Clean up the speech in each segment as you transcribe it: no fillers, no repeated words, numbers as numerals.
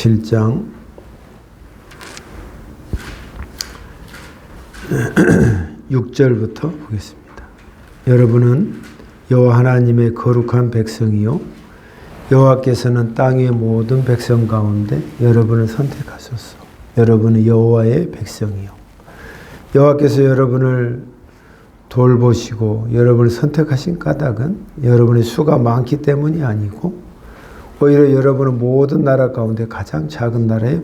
7장 6절부터 보겠습니다. 여러분은 여호와 하나님의 거룩한 백성이요 여호와께서는 땅의 모든 백성 가운데 여러분을 선택하셨소. 여러분은 여호와의 백성이요 여호와께서 여러분을 돌보시고 여러분을 선택하신 까닭은 여러분의 수가 많기 때문이 아니고 오히려 여러분은 모든 나라 가운데 가장 작은 나라에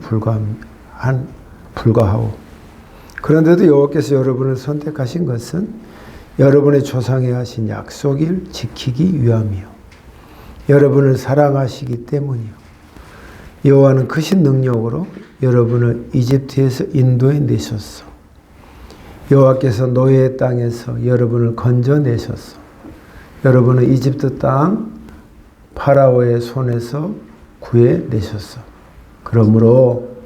불과하오. 그런데도 여호와께서 여러분을 선택하신 것은 여러분의 조상에 하신 약속을 지키기 위함이요 여러분을 사랑하시기 때문이요 여호와는 크신 능력으로 여러분을 이집트에서 인도해 내셨소. 여호와께서 노예의 땅에서 여러분을 건져내셨소. 여러분은 이집트 땅 파라오의 손에서 구해내셨소. 그러므로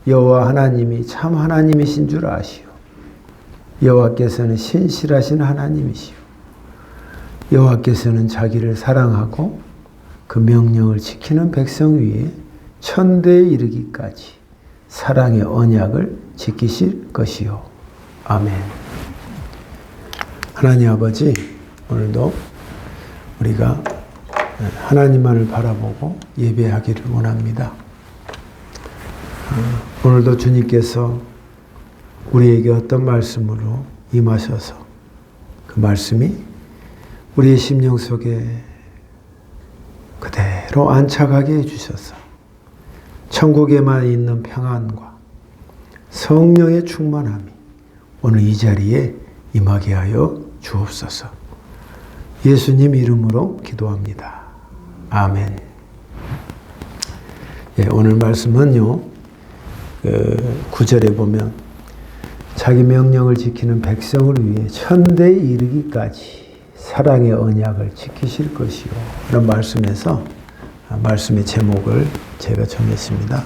여호와 하나님이 참 하나님이신 줄 아시오. 여호와께서는 신실하신 하나님이시오. 여호와께서는 자기를 사랑하고 그 명령을 지키는 백성 위에 천대에 이르기까지 사랑의 언약을 지키실 것이요. 아멘. 하나님 아버지, 오늘도 우리가 하나님만을 바라보고 예배하기를 원합니다. 오늘도 주님께서 우리에게 어떤 말씀으로 임하셔서 그 말씀이 우리의 심령 속에 그대로 안착하게 해주셔서 천국에만 있는 평안과 성령의 충만함이 오늘 이 자리에 임하게 하여 주옵소서. 예수님 이름으로 기도합니다. 아멘. 예, 오늘 말씀은요, 9절에 보면 자기 명령을 지키는 백성을 위해 천대에 이르기까지 사랑의 언약을 지키실 것이요. 이런 말씀에서 말씀의 제목을 제가 정했습니다.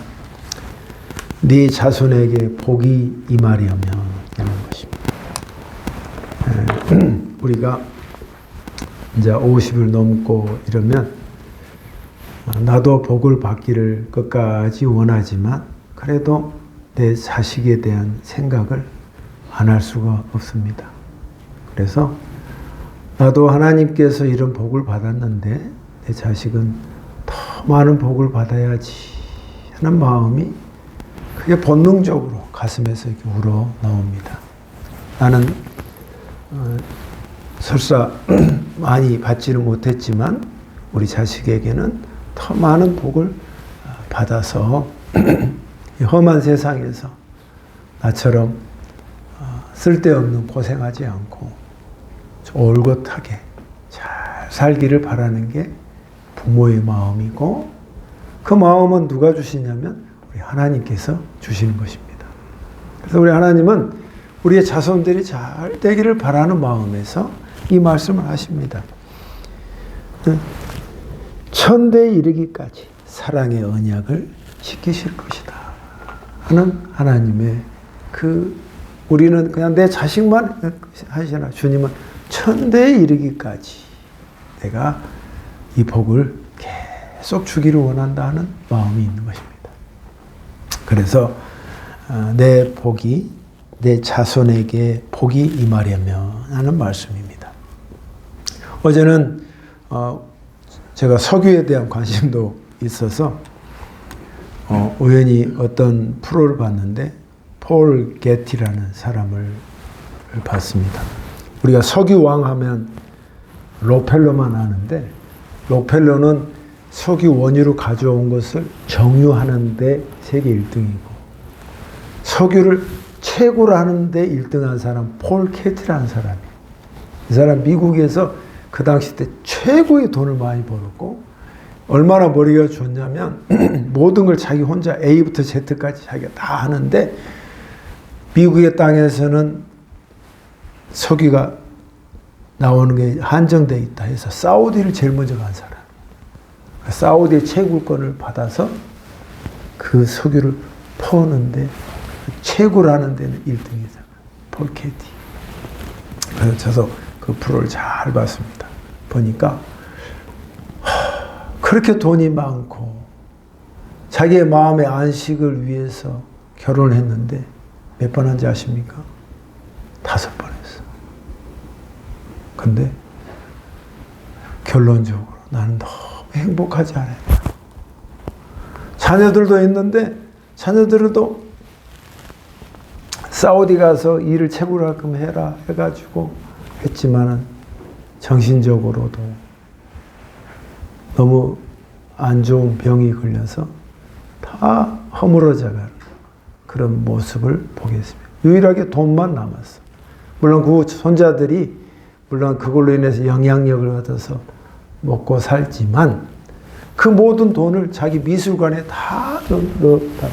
네 자손에게 복이 임하려면 이런 것입니다. 우리가 이제 50을 넘고 이러면 나도 복을 받기를 끝까지 원하지만 그래도 내 자식에 대한 생각을 안 할 수가 없습니다. 그래서 나도 하나님께서 이런 복을 받았는데 내 자식은 더 많은 복을 받아야지 하는 마음이 그게 본능적으로 가슴에서 이렇게 우러 나옵니다. 나는 설사 많이 받지는 못했지만 우리 자식에게는 더 많은 복을 받아서 험한 세상에서 나처럼 쓸데없는 고생하지 않고 올곧하게 잘 살기를 바라는 게 부모의 마음이고 그 마음은 누가 주시냐면 우리 하나님께서 주시는 것입니다. 그래서 우리 하나님은 우리의 자손들이 잘 되기를 바라는 마음에서 이 말씀을 하십니다. 천대에 이르기까지 사랑의 언약을 지키실 것이다 하는 하나님의 우리는 그냥 내 자식만 하시나 주님은 천대에 이르기까지 내가 이 복을 계속 주기를 원한다 하는 마음이 있는 것입니다. 그래서 내 자손에게 복이 임하려면 하는 말씀입니다. 어제는 제가 석유에 대한 관심도 있어서 우연히 어떤 프로를 봤는데 폴 게티라는 사람을 봤습니다. 우리가 석유왕 하면 록펠러만 아는데 록펠러는 석유 원유로 가져온 것을 정유하는 데 세계 1등이고 석유를 채굴 하는 데 1등한 사람 폴 게티라는 사람이에요. 이 사람 미국에서 그 당시 때 최고의 돈을 많이 벌었고 얼마나 머리가 좋냐면 모든 걸 자기 혼자 A부터 Z까지 자기가 다 하는데 미국의 땅에서는 석유가 나오는 게 한정되어 있다 해서 사우디를 제일 먼저 간 사람. 사우디의 채굴권을 받아서 그 석유를 퍼오는데 채굴하는 데는 1등이잖아요. 폴 게티. 그래서 저도 그 프로를 잘 봤습니다. 보니까 그렇게 돈이 많고 자기의 마음의 안식을 위해서 결혼했는데 몇 번 한지 아십니까? 5번 했어. 근데 결론적으로 나는 너무 행복하지 않았다. 자녀들도 있는데 자녀들도 사우디 가서 일을 채굴 할 거면 해라 해가지고 했지만은 정신적으로도 너무 안 좋은 병이 걸려서 다 허물어져가는 그런 모습을 보게 했습니다. 유일하게 돈만 남았어. 물론 그 손자들이 물론 그걸로 인해서 영향력을 얻어서 먹고 살지만 그 모든 돈을 자기 미술관에 다 넣었다.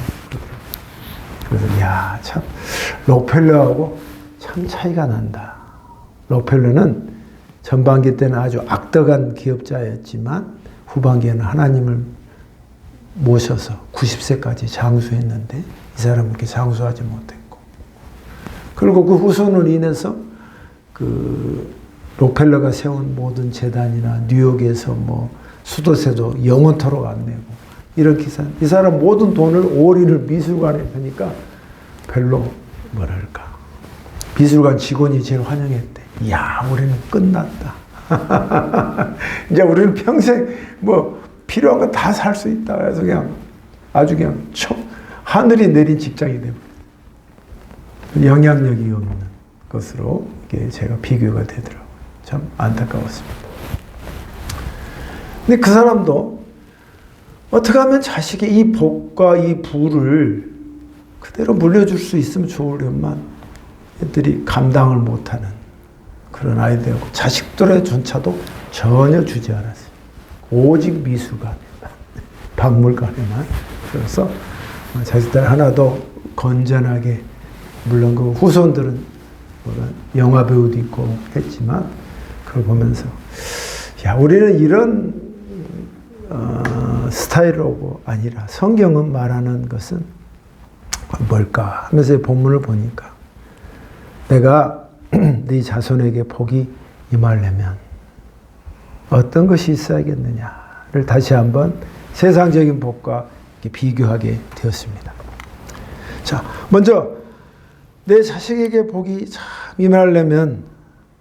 그래서 참 록펠러하고 참 차이가 난다. 록펠러는 전반기 때는 아주 악덕한 기업자였지만 후반기에는 하나님을 모셔서 90세까지 장수했는데 이 사람은 그렇게 장수하지 못했고, 그리고 그 후손으로 인해서 그 록펠러가 세운 모든 재단이나 뉴욕에서 뭐 수도세도 영원토록 안 내고 이런 기사, 이 사람 모든 돈을 올인을 미술관에 하니까 별로 뭐랄까 미술관 직원이 제일 환영했대. 이야, 우리는 끝났다. 이제 우리는 평생 뭐 필요한 거 다 살 수 있다. 그래서 그냥 아주 그냥 하늘이 내린 직장이 되고 영향력이 없는 것으로 이게 제가 비교가 되더라고요. 참 안타까웠습니다. 근데 그 사람도 어떻게 하면 자식의 이 복과 이 부를 그대로 물려줄 수 있으면 좋으련만 애들이 감당을 못하는 그런 아이들이고, 자식들의 조차도 전혀 주지 않았어요. 오직 미술관, 박물관에만. 그래서 자식들 하나도 건전하게, 물론 그 후손들은 영화 배우도 있고 했지만 그걸 보면서 우리는 이런 스타일로가 아니라 성경은 말하는 것은 뭘까 하면서 본문을 보니까 내가 네 자손에게 복이 임하려면 어떤 것이 있어야겠느냐를 다시 한번 세상적인 복과 비교하게 되었습니다. 자, 먼저 내 자식에게 복이 참 임하려면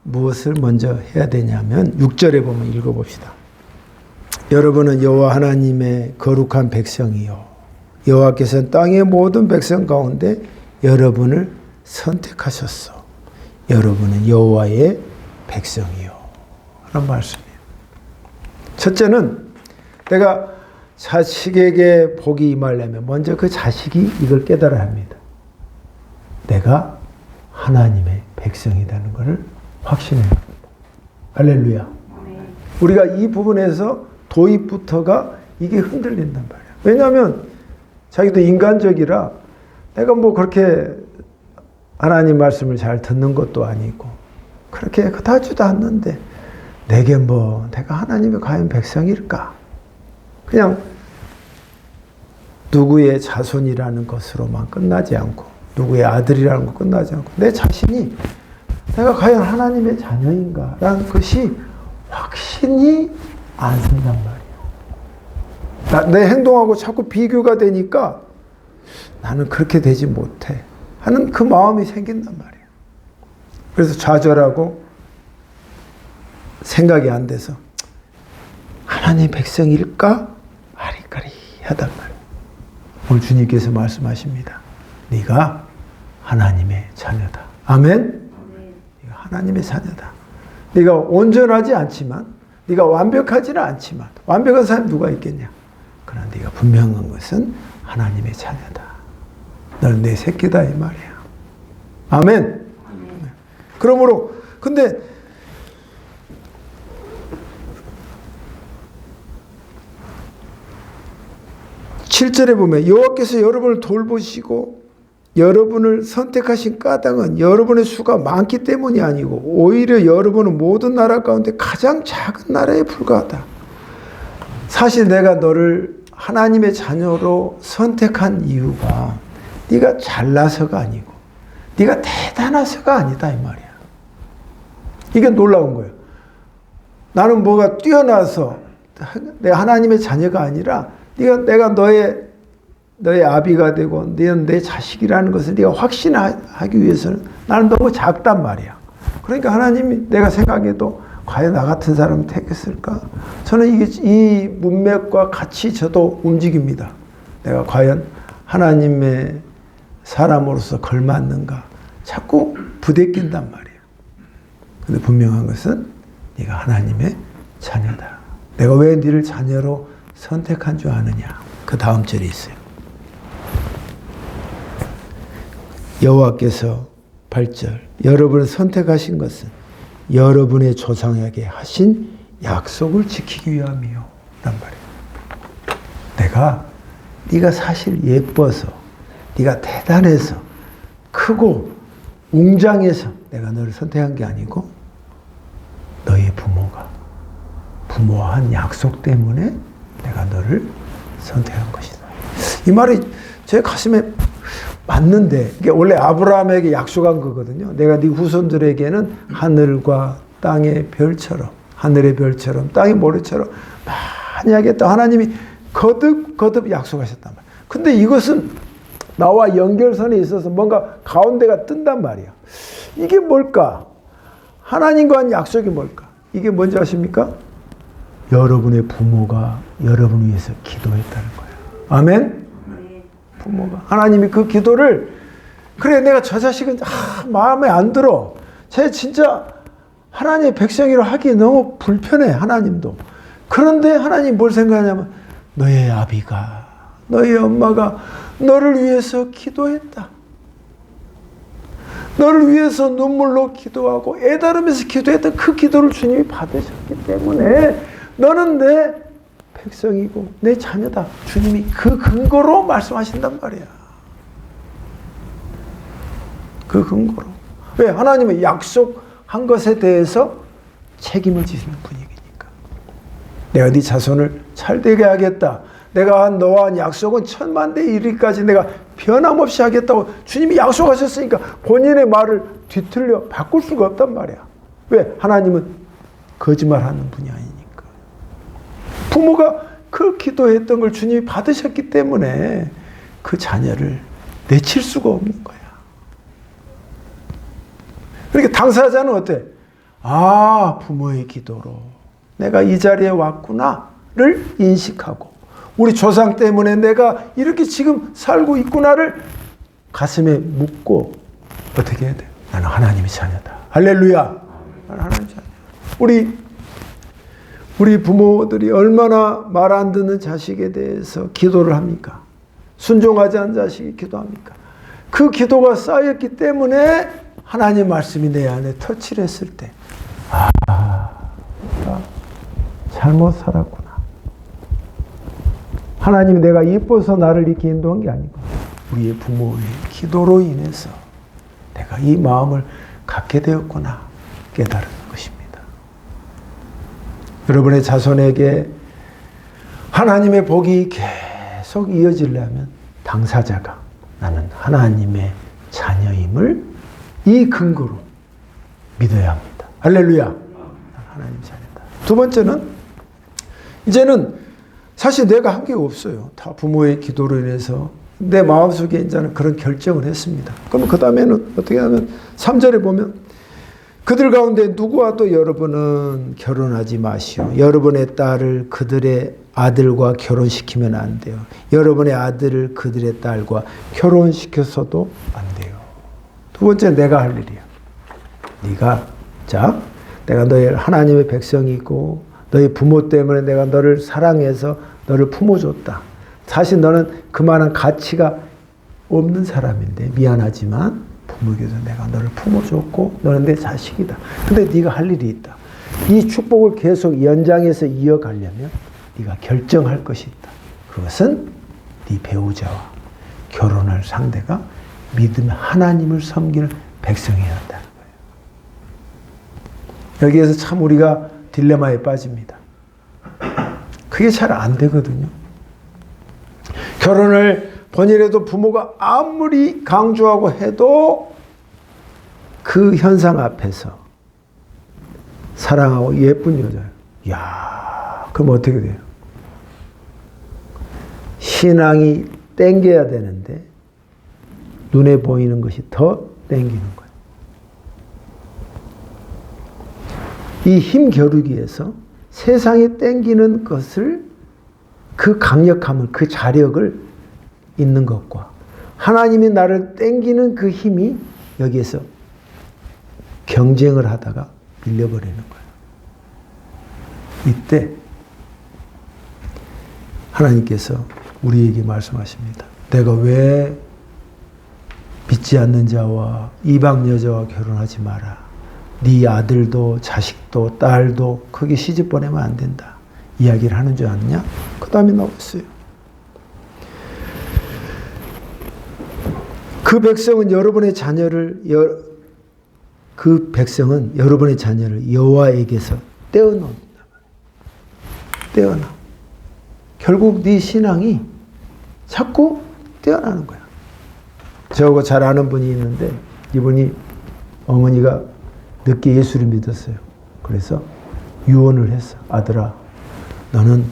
무엇을 먼저 해야 되냐면 6절에 보면 읽어봅시다. 여러분은 여호와 하나님의 거룩한 백성이요, 여호와께서는 땅의 모든 백성 가운데 여러분을 선택하셨어. 여러분은 여호와의 백성이요 라는 말씀이에요. 첫째는 내가 자식에게 복이 임하려면 먼저 그 자식이 이걸 깨달아야 합니다. 내가 하나님의 백성이라는 것을 확신해야 합니다. 할렐루야. 우리가 이 부분에서 도입부터가 이게 흔들린단 말이야. 왜냐하면 자기도 인간적이라 내가 뭐 그렇게 하나님 말씀을 잘 듣는 것도 아니고 그렇게 그다지도 않는데 내게 뭐 내가 하나님의 과연 백성일까? 그냥 누구의 자손이라는 것으로만 끝나지 않고 누구의 아들이라는 것 끝나지 않고 내 자신이 내가 과연 하나님의 자녀인가? 라는 것이 확신이 안 선단 말이에요. 내 행동하고 자꾸 비교가 되니까 나는 그렇게 되지 못해 하는 그 마음이 생긴단 말이에요. 그래서 좌절하고 생각이 안 돼서 하나님 백성일까? 아리까리 하단 말이에요. 오늘 주님께서 말씀하십니다. 네가 하나님의 자녀다. 아멘? 네가 하나님의 자녀다. 네가 온전하지 않지만, 네가 완벽하지는 않지만, 완벽한 사람이 누가 있겠냐? 그러나 네가 분명한 것은 하나님의 자녀다. 넌 내 새끼다 이 말이야. 아멘? 그러므로 근데 (7절에) 보면 여호와께서 여러분을 돌보시고 여러분을 선택하신 까닭은 여러분의 수가 많기 때문이 아니고 오히려 여러분은 모든 나라 가운데 가장 작은 나라에 불과하다. 사실 내가 너를 하나님의 자녀로 선택한 이유가 네가 잘나서가 아니고 네가 대단해서가 아니다 이 말이야. 이게 놀라운 거예요. 나는 뭐가 뛰어나서 내 하나님의 자녀가 아니라 내가 너의 너의 아비가 되고 너는 내 자식이라는 것을 네가 확신하기 위해서는 나는 너무 작단 말이야. 그러니까 하나님이 내가 생각해도 과연 나 같은 사람을 택했을까? 저는 이 문맥과 같이 저도 움직입니다. 내가 과연 하나님의 사람으로서 걸맞는가? 자꾸 부대낀단 말이에요. 근데 분명한 것은 네가 하나님의 자녀다. 내가 왜 네를 자녀로 선택한 줄 아느냐? 그 다음 절이 있어요. 여호와께서 8절 여러분을 선택하신 것은 여러분의 조상에게 하신 약속을 지키기 위함이요 란 말이에요. 내가 네가 사실 예뻐서 네가 대단해서 크고 웅장해서 내가 너를 선택한 게 아니고 너의 부모와 한 약속 때문에 내가 너를 선택한 것이다. 이 말이 제 가슴에 맞는데 이게 원래 아브라함에게 약속한 거거든요. 내가 네 후손들에게는 하늘과 땅의 별처럼 하늘의 별처럼 땅의 모래처럼 많이 하겠다. 하나님이 거듭 약속하셨단 말이에요. 근데 이것은 나와 연결선에 있어서 뭔가 가운데가 뜬단 말이야. 이게 뭘까? 하나님과 한 약속이 뭘까? 이게 뭔지 아십니까? 여러분의 부모가 여러분을 위해서 기도했다는 거예요. 아멘? 부모가. 하나님이 그 기도를 그래 내가 저 자식은 마음에 안 들어. 쟤 진짜 하나님의 백성이라 하기 너무 불편해. 하나님도. 그런데 하나님 뭘 생각하냐면 너의 아비가 너의 엄마가 너를 위해서 기도했다. 너를 위해서 눈물로 기도하고 애달으면서 기도했던 그 기도를 주님이 받으셨기 때문에 너는 내 백성이고 내 자녀다. 주님이 그 근거로 말씀하신단 말이야. 그 근거로. 왜? 하나님은 약속한 것에 대해서 책임을 지시는 분이니까. 내가 네 자손을 잘되게 하겠다. 내가 한 너와 한 약속은 천만대 이르기까지 내가 변함없이 하겠다고 주님이 약속하셨으니까 본인의 말을 뒤틀려 바꿀 수가 없단 말이야. 왜? 하나님은 거짓말하는 분이 아니니까. 부모가 그 기도했던 걸 주님이 받으셨기 때문에 그 자녀를 내칠 수가 없는 거야. 그러니까 당사자는 어때? 아, 부모의 기도로 내가 이 자리에 왔구나를 인식하고 우리 조상 때문에 내가 이렇게 지금 살고 있구나를 가슴에 묻고 어떻게 해야 돼? 나는 하나님의 자녀다. 할렐루야. 나는 하나님의 자녀. 우리 부모들이 얼마나 말 안 듣는 자식에 대해서 기도를 합니까? 순종하지 않은 자식이 기도합니까? 그 기도가 쌓였기 때문에 하나님 말씀이 내 안에 터치를 했을 때 내가 잘못 살았구나. 하나님이 내가 예뻐서 나를 이렇게 인도한 게 아니고 우리의 부모의 기도로 인해서 내가 이 마음을 갖게 되었구나 깨달은 것입니다. 여러분의 자손에게 하나님의 복이 계속 이어지려면 당사자가 나는 하나님의 자녀임을 이 근거로 믿어야 합니다. 할렐루야. 하나님 자녀다. 두 번째는 이제는 사실 내가 한 게 없어요. 다 부모의 기도로 인해서 내 마음속에 이제는 그런 결정을 했습니다. 그럼 그 다음에는 어떻게 하면 3절에 보면 그들 가운데 누구와도 여러분은 결혼하지 마시오. 여러분의 딸을 그들의 아들과 결혼시키면 안 돼요. 여러분의 아들을 그들의 딸과 결혼시켜서도 안 돼요. 두 번째 내가 할 일이야. 내가 너의 하나님의 백성이고 너의 부모 때문에 내가 너를 사랑해서 너를 품어줬다. 사실 너는 그만한 가치가 없는 사람인데 미안하지만 부모에게서 내가 너를 품어줬고 너는 내 자식이다. 근데 네가 할 일이 있다. 이 축복을 계속 연장해서 이어가려면 네가 결정할 것이 있다. 그것은 네 배우자와 결혼할 상대가 믿음 하나님을 섬기는 백성이어야 한다는 거예요. 여기에서 참 우리가 딜레마에 빠집니다. 그게 잘 안 되거든요. 결혼을 번이라도 부모가 아무리 강조하고 해도 그 현상 앞에서 사랑하고 예쁜 여자예요. 이야, 그럼 어떻게 돼요? 신앙이 땡겨야 되는데 눈에 보이는 것이 더 땡기는 거예요. 이 힘 겨루기에서 세상에 땡기는 것을 그 강력함을, 그 자력을 있는 것과 하나님이 나를 땡기는 그 힘이 여기에서 경쟁을 하다가 밀려버리는 거예요. 이때 하나님께서 우리에게 말씀하십니다. 내가 왜 믿지 않는 자와 이방 여자와 결혼하지 마라. 네 아들도 자식도 딸도 거기 시집 보내면 안 된다. 이야기를 하는 줄 아느냐? 그 다음에 나왔어요. 그 백성은 여러분의 자녀를 여호와에게서 떼어놓는다. 떼어놔. 결국 네 신앙이 자꾸 떼어나는 거야. 저하고 잘 아는 분이 있는데 이분이 어머니가 늦게 예수를 믿었어요. 그래서 유언을 했어. 아들아, 너는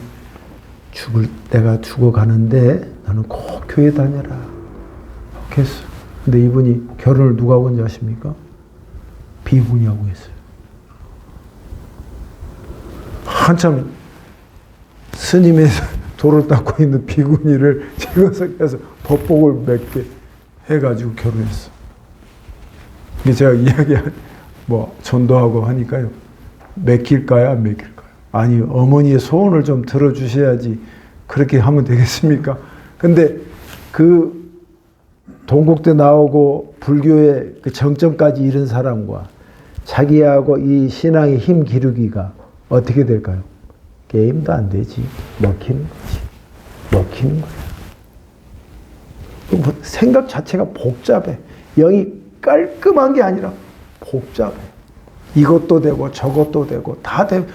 내가 죽어가는데 너는 꼭 교회 다녀라. 그렇게 했어. 근데 이분이 결혼을 누가 하고 있는지 아십니까? 비구니하고 했어요. 한참 스님의 돌을 닦고 있는 비구니를 찍어서 해서 법복을 몇 개 해가지고 결혼했어. 이게 제가 전도하고 하니까요. 맡길까요? 안 맡길까요? 아니, 어머니의 소원을 좀 들어주셔야지 그렇게 하면 되겠습니까? 근데 그 동국대 나오고 불교의 그 정점까지 이른 사람과 자기하고 이 신앙의 힘 기르기가 어떻게 될까요? 게임도 안 되지. 먹히는 거지. 먹히는 거야. 생각 자체가 복잡해. 영이 깔끔한 게 아니라 복잡해. 이것도 되고 저것도 되고 다 되고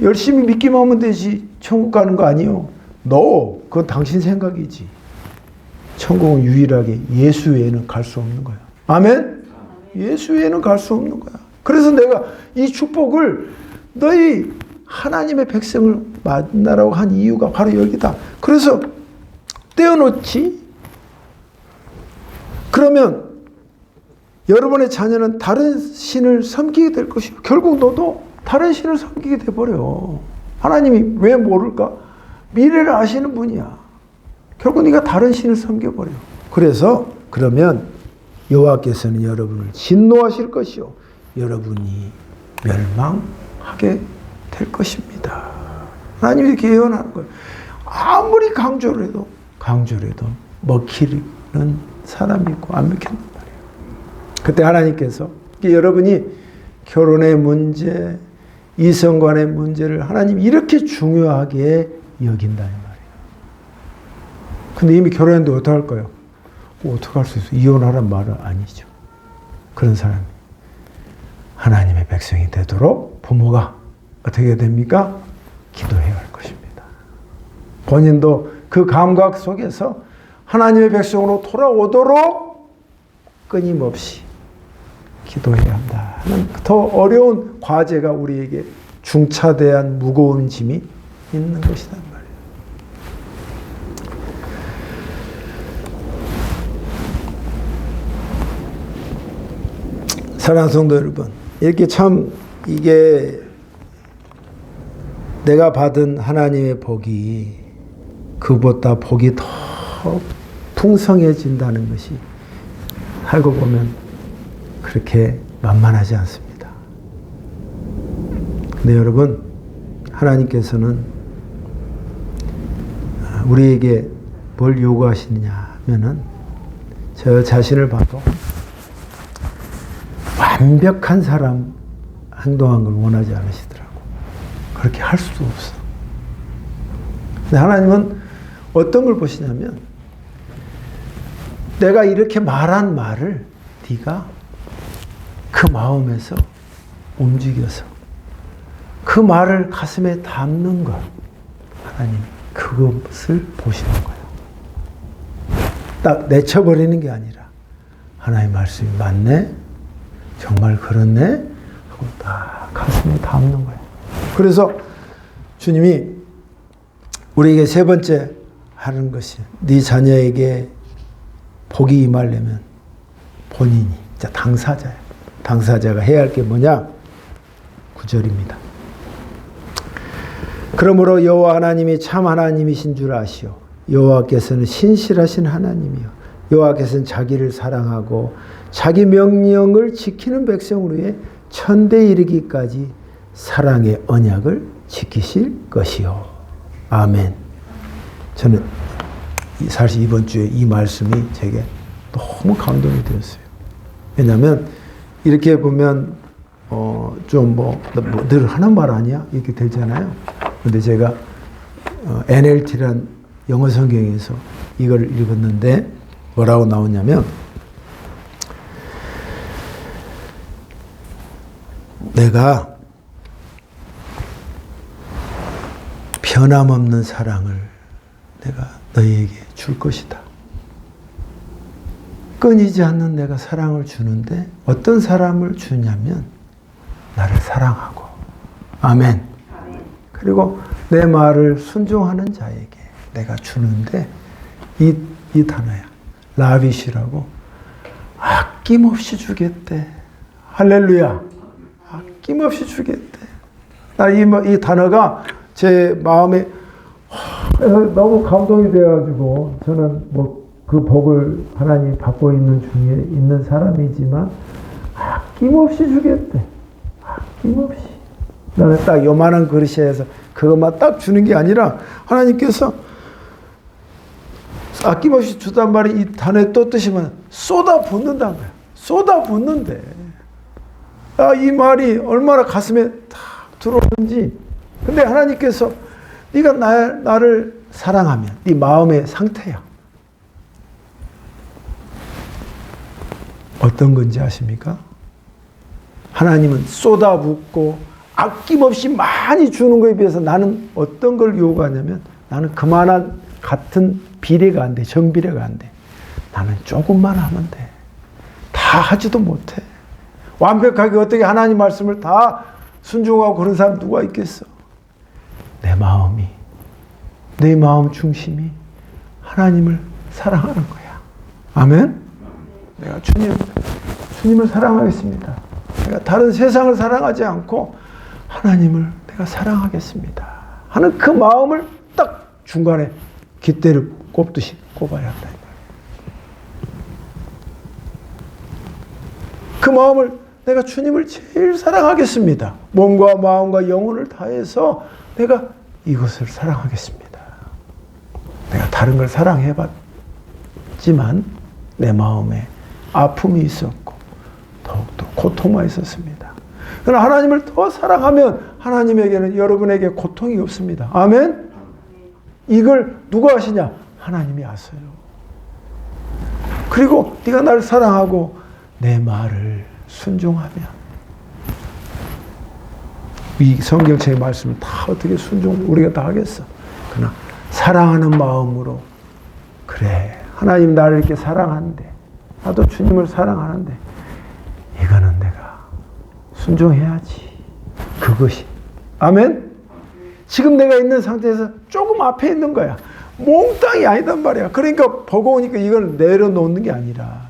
열심히 믿기만 하면 되지. 천국 가는 거 아니요. 그건 당신 생각이지. 천국은 유일하게 예수 외에는 갈 수 없는 거야. 아멘? 예수 외에는 갈 수 없는 거야. 그래서 내가 이 축복을 너희 하나님의 백성을 만나라고 한 이유가 바로 여기다. 그래서 떼어놓지. 그러면 여러분의 자녀는 다른 신을 섬기게 될 것이고 결국 너도 다른 신을 섬기게 돼버려. 하나님이 왜 모를까? 미래를 아시는 분이야. 결국 네가 다른 신을 섬겨버려. 그래서 그러면 여호와께서는 여러분을 진노하실 것이요 여러분이 멸망하게 될 것입니다. 하나님이 이렇게 예언하는 거예요. 아무리 강조를 해도 먹히는 사람이 있고 안 먹히는 말이에요. 그때 하나님께서 여러분이 결혼의 문제, 이성간의 문제를 하나님이 이렇게 중요하게 여긴다 이 말이에요. 근데 이미 결혼했는데 어떡할까요? 어떡할 수 있어? 이혼하란 말은 아니죠. 그런 사람이 하나님의 백성이 되도록 부모가 어떻게 됩니까? 기도해야 할 것입니다. 본인도 그 감각 속에서 하나님의 백성으로 돌아오도록 끊임없이 기도해야 한다 하는 더 어려운 과제가 우리에게 중차대한 무거운 짐이 있는 것이란 말이에요. 사랑하는 성도 여러분, 이렇게 참 이게 내가 받은 하나님의 복이 그보다 복이 더 풍성해진다는 것이 알고 보면 그렇게 만만하지 않습니다. 근데 여러분, 하나님께서는 우리에게 뭘 요구하시느냐 하면은 저 자신을 봐도 완벽한 사람 행동한 걸 원하지 않으시더라고. 그렇게 할 수도 없어. 근데 하나님은 어떤 걸 보시냐면 내가 이렇게 말한 말을 네가 그 마음에서 움직여서 그 말을 가슴에 담는 것, 하나님 그것을 보시는 거예요. 딱 내쳐버리는 게 아니라 하나님 말씀이 맞네? 정말 그렇네? 하고 딱 가슴에 담는 거예요. 그래서 주님이 우리에게 세 번째 하는 것이 네 자녀에게 복이 임하려면 본인이 자 당사자야. 당사자가 해야 할 게 뭐냐? 9절입니다. 그러므로 여호와 하나님이 참 하나님이신 줄 아시오. 여호와께서는 신실하신 하나님이요 여호와께서는 자기를 사랑하고 자기 명령을 지키는 백성을 위해 천대 이르기까지 사랑의 언약을 지키실 것이요. 아멘. 저는 사실 이번 주에 이 말씀이 제게 너무 감동이 되었어요. 왜냐하면 이렇게 보면 좀 늘 하는 말 아니야? 이렇게 되잖아요. 근데 제가 NLT란 영어 성경에서 이걸 읽었는데 뭐라고 나오냐면 내가 변함없는 사랑을 내가 너희에게 줄 것이다. 끊이지 않는 내가 사랑을 주는데 어떤 사람을 주냐면 나를 사랑하고 아멘. 그리고 내 말을 순종하는 자에게 내가 주는데 이 단어야. 라빗이라고 아낌없이 주겠대. 할렐루야. 아낌없이 주겠대. 나 이 단어가 제 마음에 너무 감동이 돼가지고 저는 뭐 그 복을 하나님 받고 있는 중에 있는 사람이지만 아낌없이 주겠대. 아낌없이. 나는 딱 요만한 그릇에서 그것만 딱 주는 게 아니라 하나님께서 아낌없이 주단 말이 이 단어의 또 뜻이면 쏟아붓는다는 거야. 쏟아붓는데. 이 말이 얼마나 가슴에 다 들어오는지. 근데 하나님께서 네가 나를 사랑하면 네 마음의 상태야. 어떤 건지 아십니까? 하나님은 쏟아붓고 아낌없이 많이 주는 것에 비해서 나는 어떤 걸 요구하냐면 나는 그만한 같은 비례가 안 돼. 정비례가 안 돼. 나는 조금만 하면 돼. 다 하지도 못해. 완벽하게 어떻게 하나님 말씀을 다 순종하고 그런 사람 누가 있겠어? 내 마음이, 내 마음 중심이 하나님을 사랑하는 거야. 아멘? 내가 주님을 사랑하겠습니다. 내가 다른 세상을 사랑하지 않고 하나님을 내가 사랑하겠습니다. 하는 그 마음을 딱 중간에 깃대를 꼽듯이 꼽아야 한다. 그 마음을 내가 주님을 제일 사랑하겠습니다. 몸과 마음과 영혼을 다해서 내가 이것을 사랑하겠습니다. 내가 다른 걸 사랑해봤지만 내 마음에 아픔이 있었고 더욱더 고통만 있었습니다. 그러나 하나님을 더 사랑하면 하나님에게는 여러분에게 고통이 없습니다. 아멘? 이걸 누가 아시냐? 하나님이 아세요. 그리고 네가 나를 사랑하고 내 말을 순종하면 이 성경책의 말씀을 다 어떻게 우리가 다 하겠어. 그러나 사랑하는 마음으로 그래 하나님 나를 이렇게 사랑하는데 나도 주님을 사랑하는데 이거는 내가 순종해야지. 그것이 아멘? 지금 내가 있는 상태에서 조금 앞에 있는 거야. 몽땅이 아니단 말이야. 그러니까 버거우니까 이걸 내려놓는 게 아니라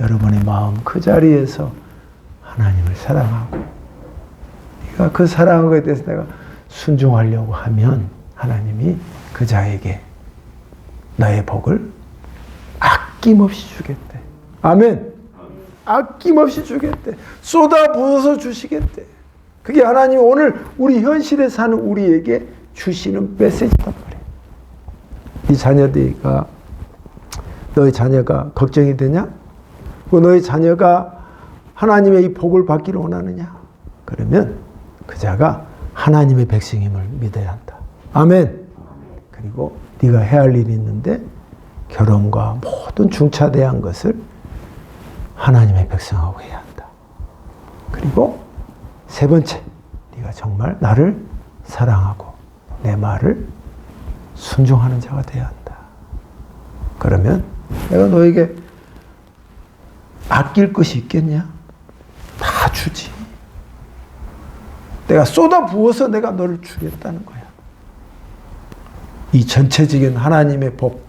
여러분의 마음 그 자리에서 하나님을 사랑하고 네가 그 사랑한 것에 대해서 내가 순종하려고 하면 하나님이 그 자에게 나의 복을 아낌없이 주겠대. 아멘. 아낌없이 주겠대. 쏟아부어서 주시겠대. 그게 하나님이 오늘 우리 현실에 사는 우리에게 주시는 메시지단 말이에요. 이 자녀들과 너의 자녀가 걱정이 되냐? 너의 자녀가 하나님의 이 복을 받기를 원하느냐? 그러면 그 자가 하나님의 백성임을 믿어야 한다. 아멘. 그리고 네가 해야 할 일이 있는데 결혼과 모든 중차대한 것을 하나님의 백성하고 해야 한다. 그리고 세 번째, 네가 정말 나를 사랑하고 내 말을 순종하는 자가 되어야 한다. 그러면 내가 너에게 아낄 것이 있겠냐? 다 주지. 내가 쏟아 부어서 내가 너를 주겠다는 거야. 이 전체적인 하나님의 복,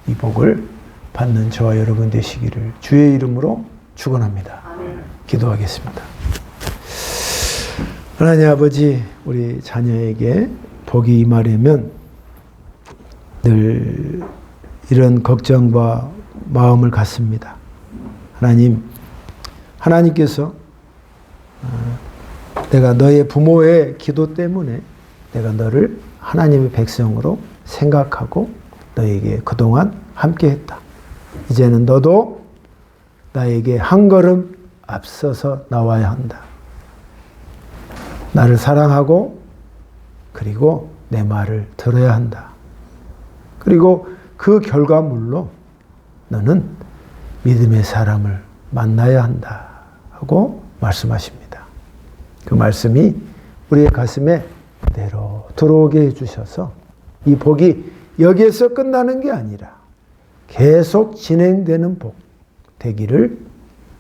이 복을 받는 저와 여러분 되시기를 주의 이름으로 축원합니다. 기도하겠습니다. 하나님 아버지, 우리 자녀에게 복이 임하려면 늘 이런 걱정과 마음을 갖습니다. 하나님께서 내가 너의 부모의 기도 때문에 내가 너를 하나님의 백성으로 생각하고 너에게 그동안 함께했다. 이제는 너도 나에게 한 걸음 앞서서 나와야 한다. 나를 사랑하고 그리고 내 말을 들어야 한다. 그리고 그 결과물로 너는 믿음의 사람을 만나야 한다 하고 말씀하십니다. 그 말씀이 우리의 가슴에 그대로 들어오게 해주셔서 이 복이 여기에서 끝나는 게 아니라 계속 진행되는 복 되기를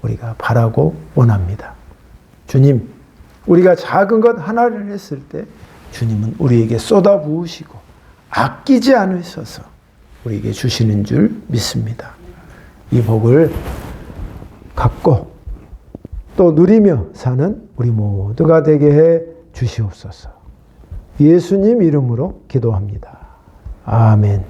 우리가 바라고 원합니다. 주님, 우리가 작은 것 하나를 했을 때 주님은 우리에게 쏟아부으시고 아끼지 않으셔서 우리에게 주시는 줄 믿습니다. 이 복을 갖고 또 누리며 사는 우리 모두가 되게 해 주시옵소서. 예수님 이름으로 기도합니다. 아멘.